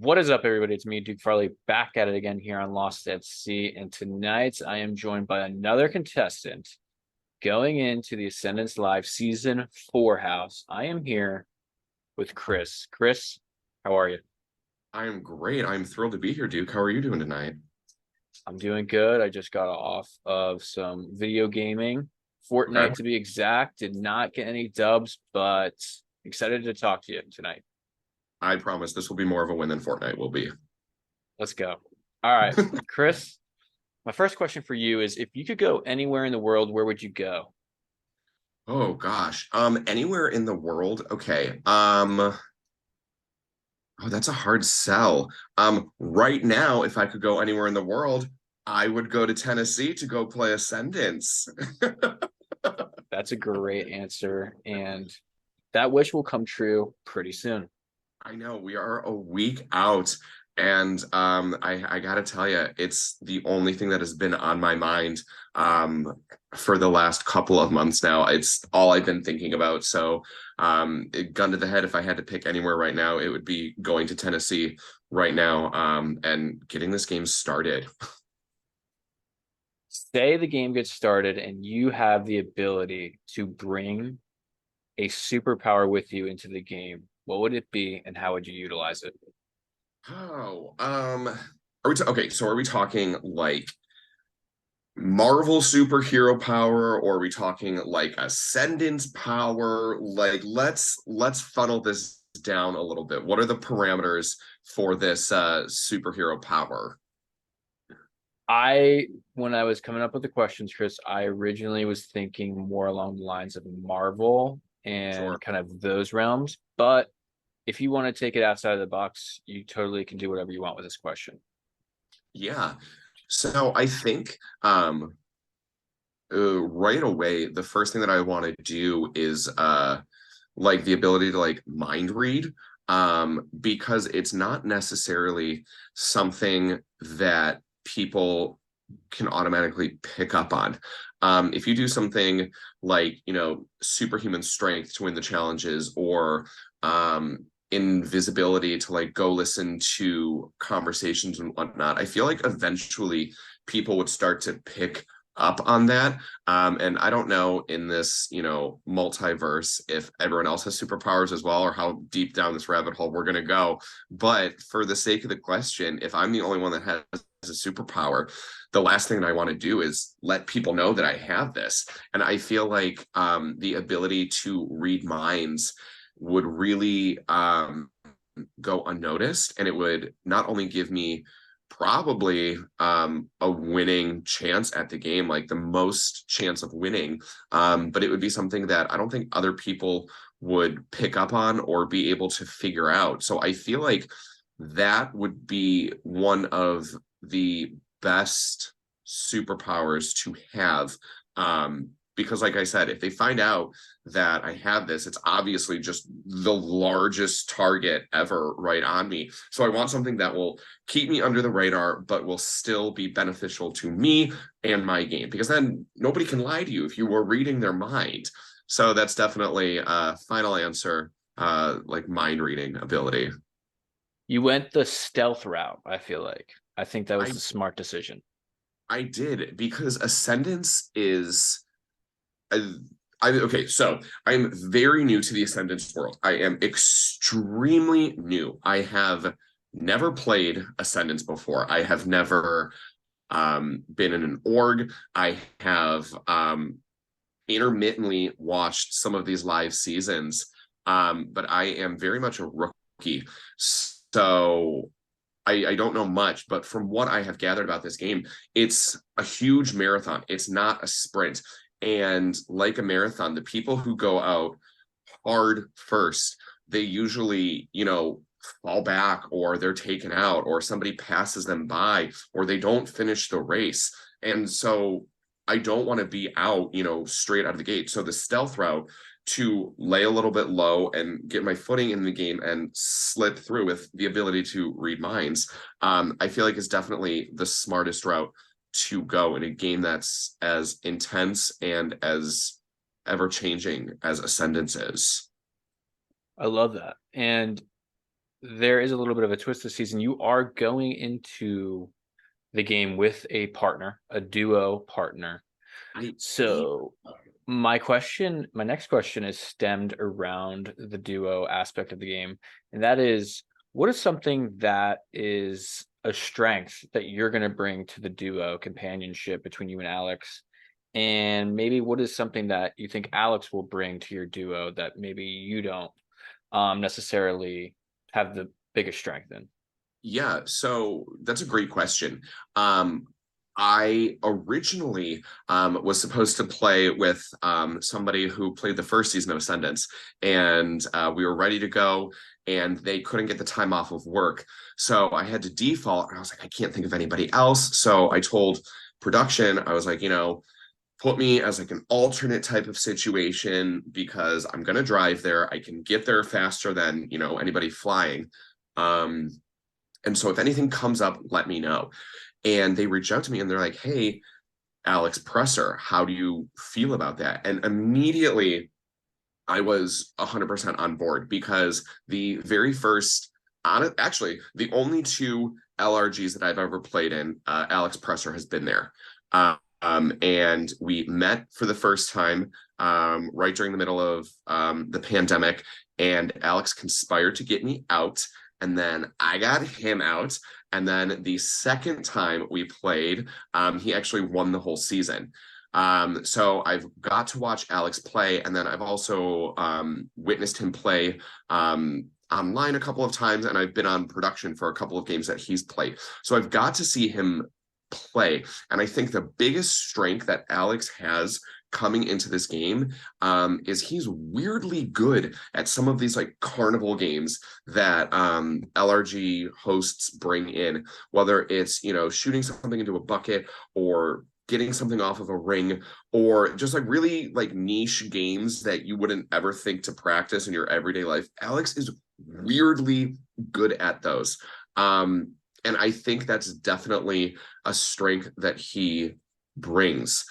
What is up, everybody? It's me, Duke Farley, back at it again here on Lost at Sea. And tonight I am joined by another contestant going into the Ascendance Live Season 4 house. I am here with Chris. Chris, how are you? I am great. I'm thrilled to be here, Duke. How are you doing tonight? I'm doing good. I just got off of some video gaming, Okay. Fortnite to be exact. Did not get any dubs, but excited to talk to you tonight. I promise this will be more of a win than Fortnite will be. Let's go. All right, Chris, my first question for you is if you could go anywhere in the world, where would you go? Oh gosh. Anywhere in the world? Okay. Oh, that's a hard sell. Right now, if I could go anywhere in the world, I would go to Tennessee to go play Ascendance. That's a great answer. And that wish will come true pretty soon. I know we are a week out, and I gotta tell you, it's the only thing that has been on my mind for the last couple of months now. It's all I've been thinking about. So, gun to the head, if I had to pick anywhere right now, it would be going to Tennessee right now and getting this game started. Say the game gets started and you have the ability to bring a superpower with you into the game. What would it be and how would you utilize it? Oh, okay? So, are we talking like Marvel superhero power, or are we talking like Ascendance power? Like let's funnel this down a little bit. What are the parameters for this superhero power? When I was coming up with the questions, Chris, I originally was thinking more along the lines of Marvel and Sure. kind of those realms. But if you want to take it outside of the box, you totally can do whatever you want with this question. Yeah. So I think right away, the first thing that I want to do is like the ability to like mind read, because it's not necessarily something that people can automatically pick up on. If you do something like, superhuman strength to win the challenges, or invisibility to like go listen to conversations and whatnot, I feel like eventually people would start to pick up on that. And I don't know in this, multiverse if everyone else has superpowers as well, or how deep down this rabbit hole we're going to go. But for the sake of the question, if I'm the only one that has a superpower, the last thing that I want to do is let people know that I have this. And I feel like the ability to read minds would really go unnoticed, and it would not only give me probably a winning chance at the game, like the most chance of winning, but it would be something that I don't think other people would pick up on or be able to figure out. So I feel like that would be one of the best superpowers to have, because like I said, if they find out that I have this, it's obviously just the largest target ever right on me. So I want something that will keep me under the radar, but will still be beneficial to me and my game, because then nobody can lie to you if you were reading their mind. So that's definitely a final answer, like mind reading ability. You went the stealth route, I feel like. I think that was I the smart decision. I did, because Ascendance is I, okay, so I'm very new to the Ascendance world. I am extremely new. I have never played Ascendance before. I have never been in an org. I have intermittently watched some of these live seasons, but I am very much a rookie. So I don't know much, but from what I have gathered about this game, it's a huge marathon. It's not a sprint. And like a marathon, the people who go out hard first, they usually, fall back, or they're taken out, or somebody passes them by, or they don't finish the race. And so I don't want to be out, straight out of the gate. So the stealth route, to lay a little bit low and get my footing in the game and slip through with the ability to read minds, I feel like is definitely the smartest route to go in a game that's as intense and as ever changing as Ascendance is. I love that. And there is a little bit of a twist this season. You are going into the game with a partner, a duo partner. I So my next question is stemmed around the duo aspect of the game, and that is, what is something that is a strength that you're going to bring to the duo companionship between you and Alex? And maybe what is something that you think Alex will bring to your duo that maybe you don't necessarily have the biggest strength in? Yeah, so that's a great question. Um, I originally was supposed to play with somebody who played the first season of Ascendance, and we were ready to go, and they couldn't get the time off of work. So I had to default, and I was like, I can't think of anybody else. So I told production, I was like, put me as like an alternate type of situation because I'm gonna drive there. I can get there faster than, anybody flying. Um, and so if anything comes up, let me know. And they reach out to me and they're like, hey, Alex Presser, how do you feel about that? And immediately I was 100% on board because the very first, actually, the only two LRGs that I've ever played in, Alex Presser has been there. And we met for the first time right during the middle of the pandemic, and Alex conspired to get me out. And then I got him out. And then the second time we played, he actually won the whole season. So I've got to watch Alex play, and then I've also witnessed him play online a couple of times, and I've been on production for a couple of games that he's played. So I've got to see him play, and I think the biggest strength that Alex has coming into this game is he's weirdly good at some of these like carnival games that LRG hosts bring in, whether it's shooting something into a bucket or getting something off of a ring, or just like really like niche games that you wouldn't ever think to practice in your everyday life. Alex is weirdly good at those. And I think that's definitely a strength that he brings.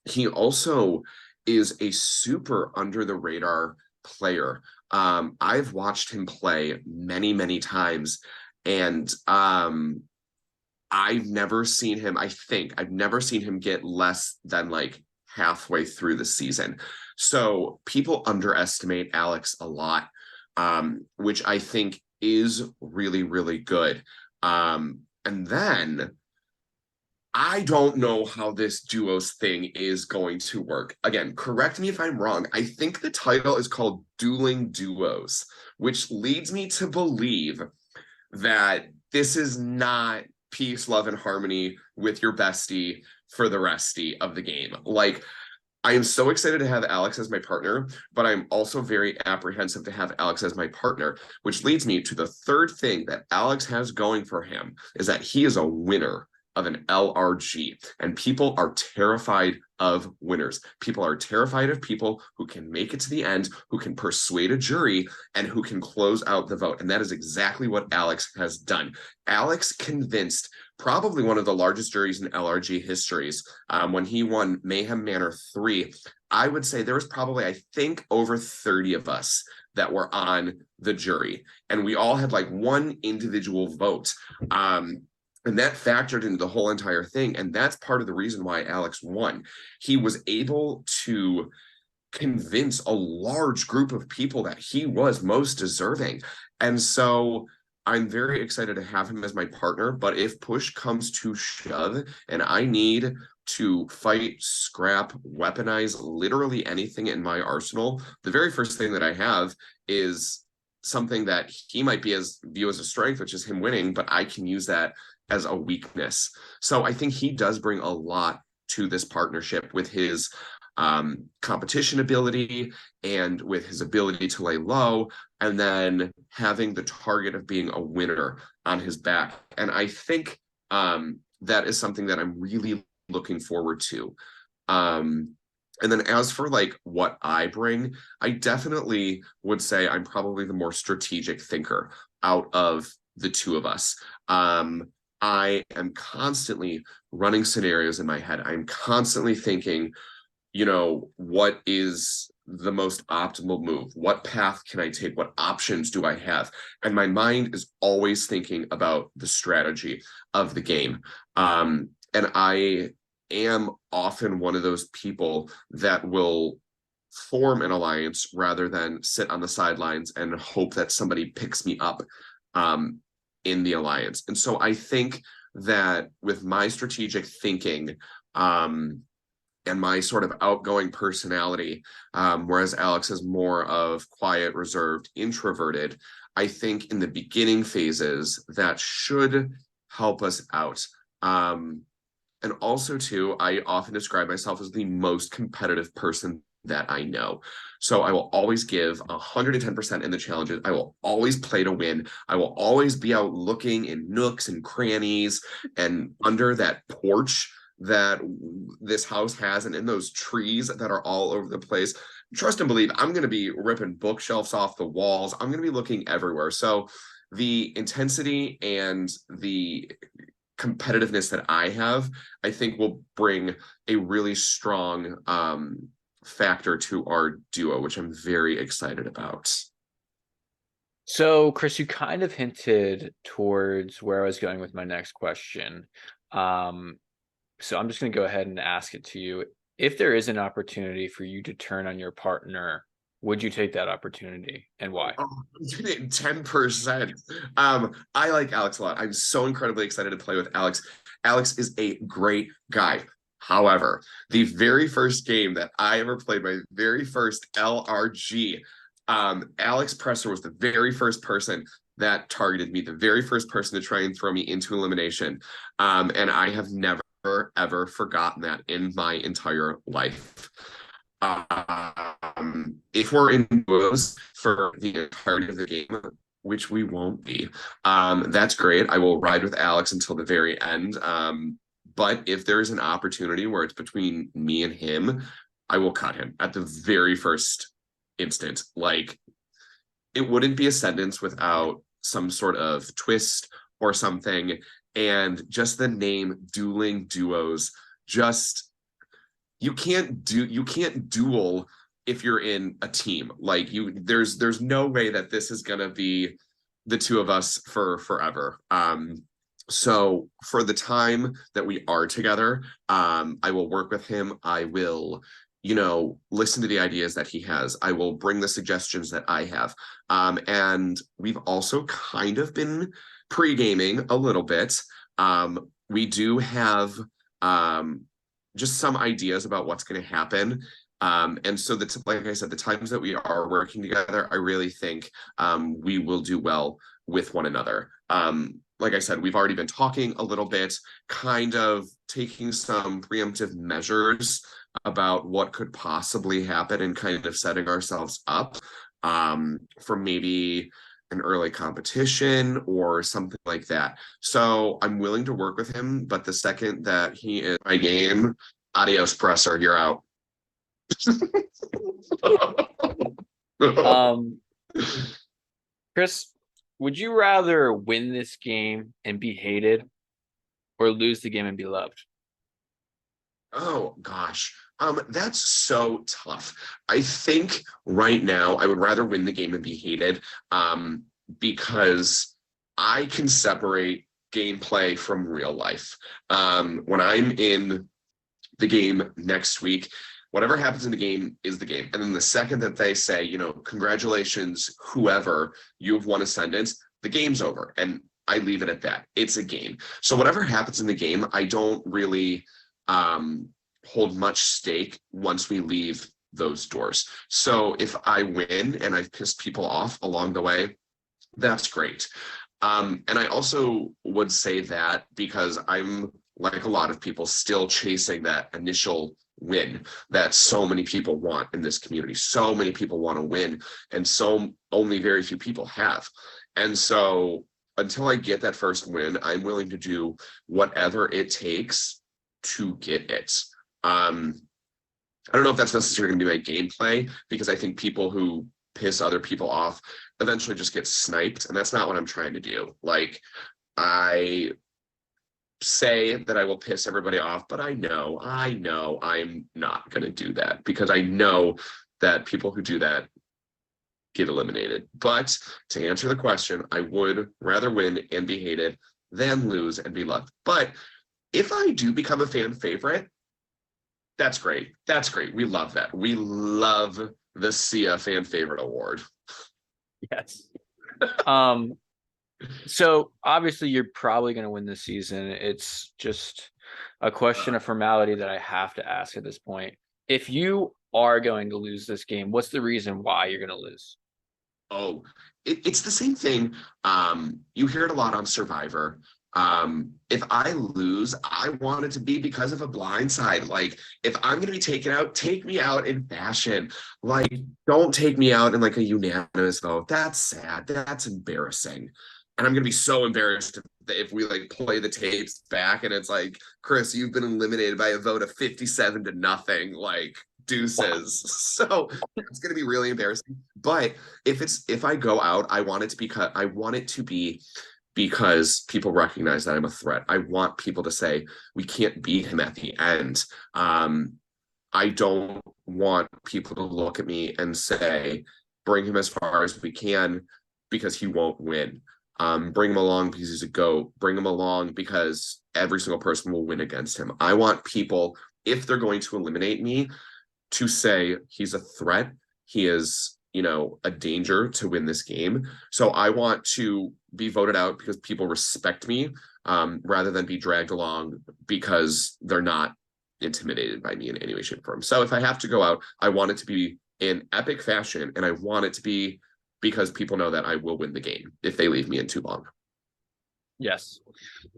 He also is a super under the radar player. I've watched him play many, many times, and I've never seen him, I've never seen him get less than like halfway through the season. So people underestimate Alex a lot, which I think is really, really good. And then I don't know how this duos thing is going to work. Again, correct me if I'm wrong. I think the title is called Dueling Duos, which leads me to believe that this is not peace, love, and harmony with your bestie for the resty of the game. Like, I am so excited to have Alex as my partner, but I'm also very apprehensive to have Alex as my partner, which leads me to the third thing that Alex has going for him is that he is a winner of an LRG, and people are terrified of winners. People are terrified of people who can make it to the end, who can persuade a jury, and who can close out the vote. And that is exactly what Alex has done. Alex convinced probably one of the largest juries in LRG histories when he won Mayhem Manor 3. I would say there was probably, I think, over 30 of us that were on the jury, and we all had like one individual vote. And that factored into the whole entire thing. And that's part of the reason why Alex won. He was able to convince a large group of people that he was most deserving. And so I'm very excited to have him as my partner. But if push comes to shove and I need to fight, scrap, weaponize literally anything in my arsenal, the very first thing that I have is something that he might view as a strength, which is him winning, but I can use that as a weakness. So I think he does bring a lot to this partnership with his competition ability and with his ability to lay low, and then having the target of being a winner on his back. And I think that is something that I'm really looking forward to. And then as for like what I bring, I definitely would say I'm probably the more strategic thinker out of the two of us. I am constantly running scenarios in my head. I'm constantly thinking, what is the most optimal move? What path can I take? What options do I have? And my mind is always thinking about the strategy of the game. And I am often one of those people that will form an alliance rather than sit on the sidelines and hope that somebody picks me up um, in the alliance. And so I think that with my strategic thinking, and my sort of outgoing personality, whereas Alex is more of quiet, reserved, introverted. I think in the beginning phases that should help us out. And also, too, I often describe myself as the most competitive person that I know. So I will always give 110% in the challenges. I will always play to win. I will always be out looking in nooks and crannies and under that porch that this house has and in those trees that are all over the place. Trust and believe I'm going to be ripping bookshelves off the walls. I'm going to be looking everywhere. So the intensity and the competitiveness that I have, I think will bring a really strong factor to our duo, which I'm very excited about. So, Chris, you kind of hinted towards where I was going with my next question. Um, so I'm just going to go ahead and ask it to you. If there is an opportunity for you to turn on your partner, would you take that opportunity and why? Oh, 10%. I like Alex a lot. I'm so incredibly excited to play with Alex. Alex is a great guy. However, the very first game that I ever played, my very first LRG, Alex Presser was the very first person that targeted me, the very first person to try and throw me into elimination. And I have never, ever forgotten that in my entire life. If we're in duos for the entirety of the game, which we won't be, that's great. I will ride with Alex until the very end. But if there's an opportunity where it's between me and him, I will cut him at the very first instant. Like, it wouldn't be Ascendance without some sort of twist or something. And just the name Dueling Duos, just you can't duel if you're in a team. Like, there's no way that this is gonna be the two of us for forever. So for the time that we are together, I will work with him. I will, listen to the ideas that he has. I will bring the suggestions that I have. And we've also kind of been pre-gaming a little bit. We do have just some ideas about what's going to happen. And so that's, like I said, the times that we are working together, I really think we will do well with one another. Like I said, we've already been talking a little bit, kind of taking some preemptive measures about what could possibly happen and kind of setting ourselves up for maybe an early competition or something like that. So I'm willing to work with him, but the second that he is my game, adios presser, you're out. Um, Chris, would you rather win this game and be hated or lose the game and be loved? Oh gosh. That's so tough. I think right now I would rather win the game and be hated, because I can separate gameplay from real life. When I'm in the game next week, whatever happens in the game is the game. And then the second that they say, congratulations, whoever, you've won Ascendance, the game's over. And I leave it at that. It's a game. So whatever happens in the game, I don't really hold much stake once we leave those doors. So if I win and I've pissed people off along the way, that's great. And I also would say that because I'm, like a lot of people, still chasing that initial win that so many people want in this community. So many people want to win, and so only very few people have. And so until I get that first win, I'm willing to do whatever it takes to get it. I don't know if that's necessarily going to be my gameplay, because I think people who piss other people off eventually just get sniped, and that's not what I'm trying to do. Like, I say that I will piss everybody off, but I know I'm not going to do that, because I know that people who do that get eliminated. But to answer the question, I would rather win and be hated than lose and be loved. But if I do become a fan favorite, that's great. That's great. We love that. We love the SIA fan favorite award. Yes. So obviously you're probably going to win this season. It's just a question of formality that I have to ask at this point. If you are going to lose this game, what's the reason why you're going to lose? Oh, it's the same thing. You hear it a lot on Survivor. If I lose, I want it to be because of a blindside. Like, if I'm gonna be taken out, take me out in fashion. Like, don't take me out in like a unanimous vote. That's sad. That's embarrassing. And I'm gonna be so embarrassed if we like play the tapes back and it's like, Chris, you've been eliminated by a vote of 57-0. Like, deuces. So it's gonna be really embarrassing. But if I go out, I want it to be because people recognize that I'm a threat. I want people to say we can't beat him at the end. I don't want people to look at me and say bring him as far as we can because he won't win. Bring him along because he's a GOAT. Bring him along because every single person will win against him. I want people, if they're going to eliminate me, to say he's a threat. He is, a danger to win this game. So I want to be voted out because people respect me, rather than be dragged along because they're not intimidated by me in any way, shape, or form. So if I have to go out, I want it to be in epic fashion, and I want it to be because people know that I will win the game if they leave me in too long. Yes.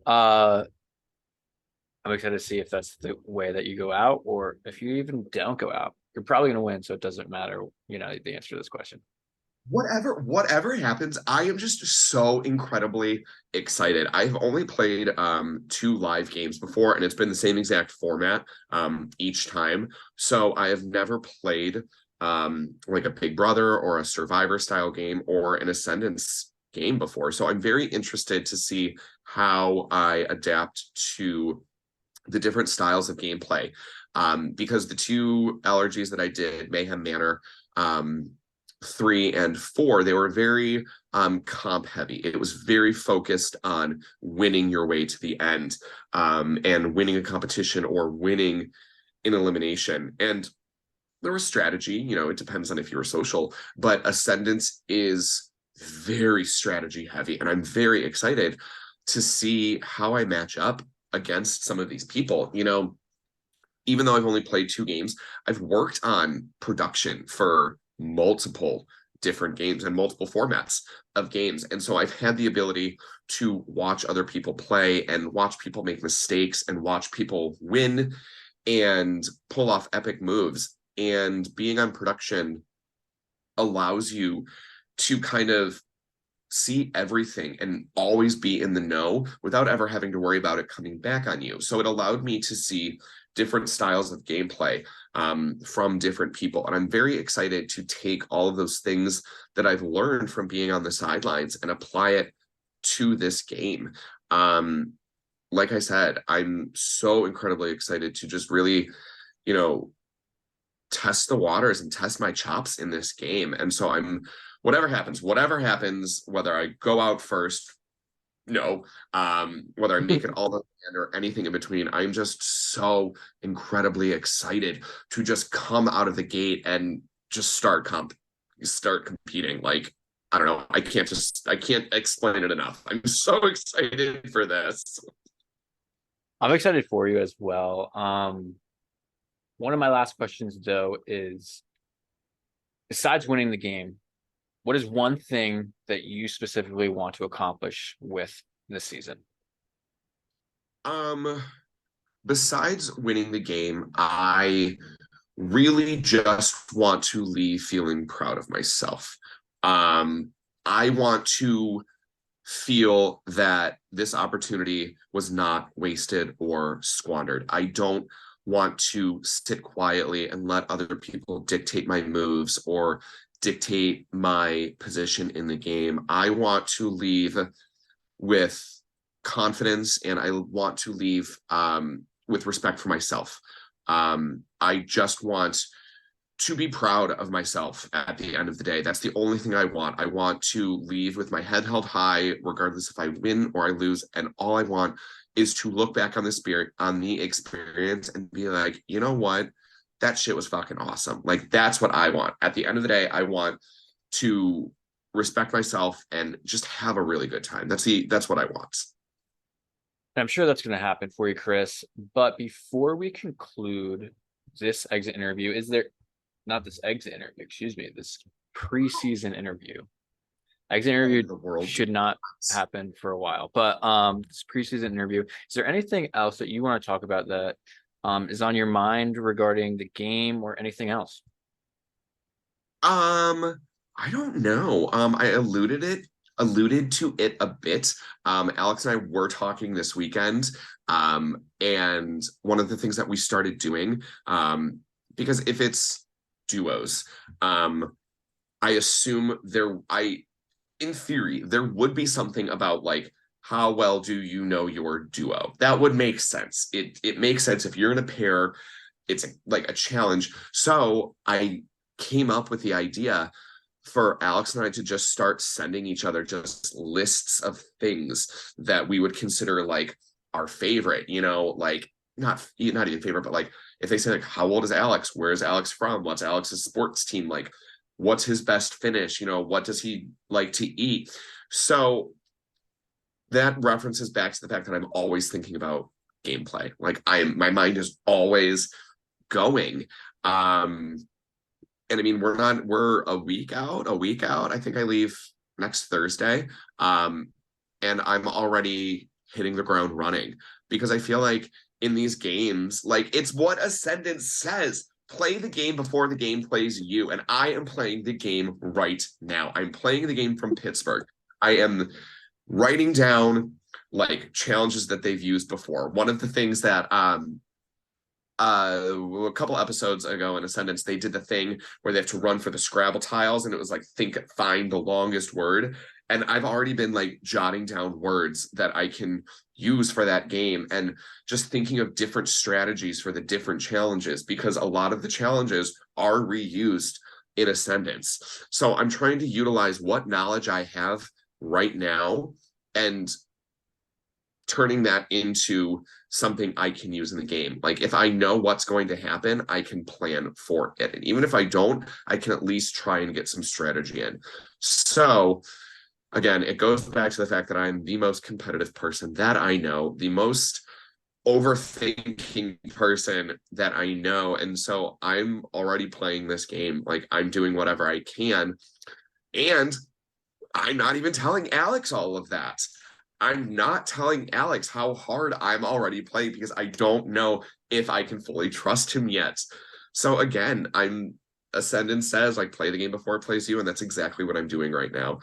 I'm excited to see if that's the way that you go out, or if you even don't go out. You're probably going to win, so it doesn't matter, the answer to this question. Whatever happens, I am just so incredibly excited. I've only played 2 live games before, and it's been the same exact format each time. So I have never played like a Big Brother or a Survivor style game or an Ascendance game before. So I'm very interested to see how I adapt to the different styles of gameplay. Because the 2 allergies that I did, Mayhem Manor, 3 and 4, they were very comp heavy. It was very focused on winning your way to the end, and winning a competition or winning an elimination. And there was strategy, it depends on if you were social, but Ascendance is very strategy heavy. And I'm very excited to see how I match up against some of these people. Even though I've only played 2 games, I've worked on production for multiple different games and multiple formats of games. And so I've had the ability to watch other people play and watch people make mistakes and watch people win and pull off epic moves. And being on production allows you to kind of see everything and always be in the know without ever having to worry about it coming back on you. So it allowed me to see different styles of gameplay from different people. And I'm very excited to take all of those things that I've learned from being on the sidelines and apply it to this game. Like I said, I'm so incredibly excited to just really, test the waters and test my chops in this game. And so whatever happens, whether I go out first, no, whether I make it all the end or anything in between, I'm just so incredibly excited to just come out of the gate and just start competing. Like, I don't know, I can't explain it enough. I'm so excited for this. I'm excited for you as well. One of my last questions, though, is besides winning the game, what is one thing that you specifically want to accomplish with this season? Besides winning the game, I really just want to leave feeling proud of myself. I want to feel that this opportunity was not wasted or squandered. I don't want to sit quietly and let other people dictate my moves or dictate my position in the game. I want to leave with confidence, and I want to leave with respect for myself. I just want to be proud of myself at the end of the day. That's the only thing I want. I want to leave with my head held high, regardless if I win or I lose. And all I want is to look back on the experience and be like, you know what? That shit was fucking awesome. Like, that's what I want. At the end of the day, I want to respect myself and just have a really good time. That's what I want. I'm sure that's going to happen for you, Chris. But before we conclude this exit interview, is there not this exit interview, excuse me, this preseason interview? Exit interview The world should not happen for a while, but this preseason interview, is there anything else that you want to talk about that is on your mind regarding the game or anything else? I don't know. I alluded to it a bit. Alex and I were talking this weekend. And one of the things that we started doing, because if it's duos, I assume in theory, there would be something about like, how well do you know your duo? That would make sense. It makes sense if you're in a pair, it's like a challenge. So I came up with the idea for Alex and I to just start sending each other just lists of things that we would consider like our favorite, like not even favorite, but like if they say like, how old is Alex? Where is Alex from? What's Alex's sports team like? What's his best finish? What does he like to eat? So that references back to the fact that I'm always thinking about gameplay. Like my mind is always going. And I mean, we're a week out. I think I leave next Thursday. And I'm already hitting the ground running because I feel like in these games, like it's what Ascendance says. Play the game before the game plays you. And I am playing the game right now. I'm playing the game from Pittsburgh. I am writing down like challenges that they've used before. One of the things that a couple episodes ago in Ascendance, they did the thing where they have to run for the Scrabble tiles, and it was like find the longest word. And I've already been like jotting down words that I can use for that game and just thinking of different strategies for the different challenges because a lot of the challenges are reused in Ascendance. So I'm trying to utilize what knowledge I have right now and turning that into something I can use in the game. Like if I know what's going to happen, I can plan for it. And even if I don't, I can at least try and get some strategy in. So again, it goes back to the fact that I'm the most competitive person that I know, the most overthinking person that I know. And so I'm already playing this game. Like I'm doing whatever I can. And I'm not even telling Alex all of that. I'm not telling Alex how hard I'm already playing because I don't know if I can fully trust him yet. So again, Ascendant says like play the game before it plays you, and that's exactly what I'm doing right now.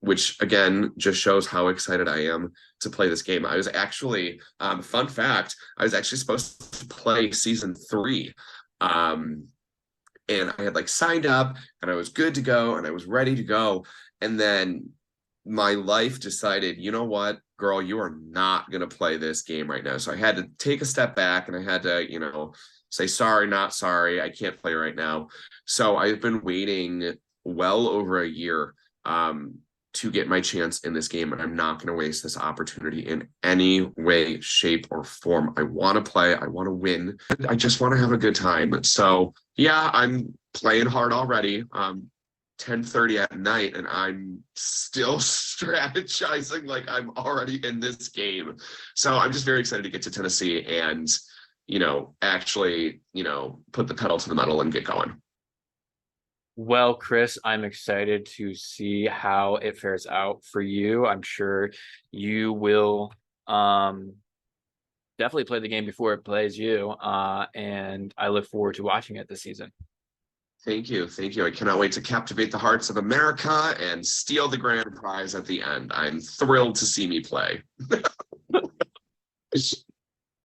Which again just shows how excited I am to play this game. I was actually, fun fact, I was actually supposed to play season 3. And I had like signed up and I was good to go and I was ready to go. And then my life decided, you know what, girl, you are not going to play this game right now. So I had to take a step back and I had to, say, sorry, not sorry. I can't play right now. So I've been waiting well over a year to get my chance in this game. And I'm not going to waste this opportunity in any way, shape, or form. I want to play. I want to win. I just want to have a good time. So yeah, I'm playing hard already. 10:30 at night and I'm still strategizing like I'm already in this game. So I'm just very excited to get to Tennessee and, actually, put the pedal to the metal and get going. Well, Chris, I'm excited to see how it fares out for you. I'm sure you will definitely play the game before it plays you. And I look forward to watching it this season. Thank you. Thank you. I cannot wait to captivate the hearts of America and steal the grand prize at the end. I'm thrilled to see me play.